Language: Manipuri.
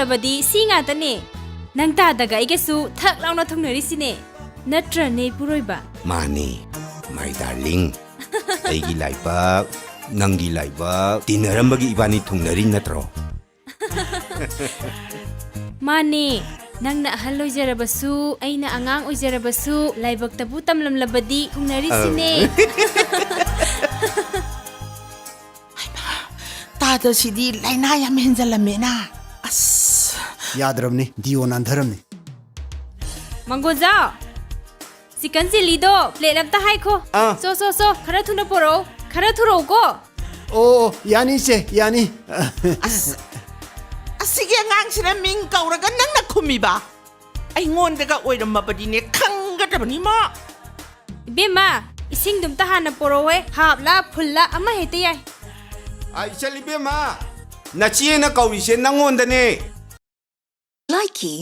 ꯂꯩꯇꯕꯗꯤ ꯁꯤ ꯉꯥꯛꯇꯅꯦ ꯅꯪ ꯇꯥꯗꯒ ꯑꯩꯒꯁꯨ ꯊꯛ ꯂꯥꯎꯅ ꯊꯨꯡꯅꯔꯤꯁꯤꯅꯦ ꯅꯠꯇ꯭ꯔꯅꯦ ꯄꯨꯔꯣꯏꯕ ꯃꯥꯅꯤ ꯃꯥꯏ ꯗꯥꯔꯂꯤꯡ ꯑꯩꯒꯤ ꯂꯥꯏꯕꯛ ꯅꯪꯒꯤ ꯂꯥꯏꯕꯛ ꯇꯤꯟꯅꯔꯝꯕꯒꯤ ꯏꯕꯥꯅꯤ ꯊꯨꯡꯅꯔꯤ ꯅꯠꯇ꯭ꯔꯣ ꯃꯥꯅꯦ ꯅꯪꯅ ꯑꯍꯜ ꯑꯣꯏꯖꯔꯕꯁꯨ ꯑꯩꯅ ꯑꯉꯥꯡ ꯑꯣꯏꯖꯔꯕꯁꯨ ꯂꯥꯏꯕꯛꯇꯕꯨ ꯇꯝꯂꯝꯂꯕꯗꯤ ꯊꯨꯡꯅꯔꯤꯁꯤꯅꯦ ꯇꯥꯗꯁꯤꯗꯤ ꯂꯥꯏꯅꯥ ꯌꯥꯝ ꯍꯦꯟꯖꯜꯂꯝꯃꯦꯅ ꯑꯁ ꯌꯥꯗ꯭ꯔꯕꯅꯤ ꯗꯤꯑꯣ ꯅꯥꯟꯊꯔꯝꯅꯤ ꯃꯪꯒꯣꯟꯖꯥꯎ चिकन चिल्लीदो प्लेट अमता हाइखो सो खरा थुना पोरो खरा थुरौको ꯑꯣ ꯌꯥꯅꯤ ꯆꯦ ꯌꯥꯅꯤ ꯑꯁꯤꯒꯤ ꯑꯉꯥꯡꯁꯤꯅ ꯃꯤꯡ ꯀꯧꯔꯒ ꯅꯪꯅ ꯈꯨꯝꯃꯤꯕ ꯑꯩꯉꯣꯟꯗꯒ ꯑꯣꯏꯔꯝꯃꯕꯗꯤꯅꯦ ꯈꯪꯒꯗꯕꯅꯤ ꯃꯥ इबेमा इसिंग दुमता हाना पोरोवे हापला फुल्ला अमा हेते याय इचल इबेमा नचिएना कौरिसे नंगोंदने Likey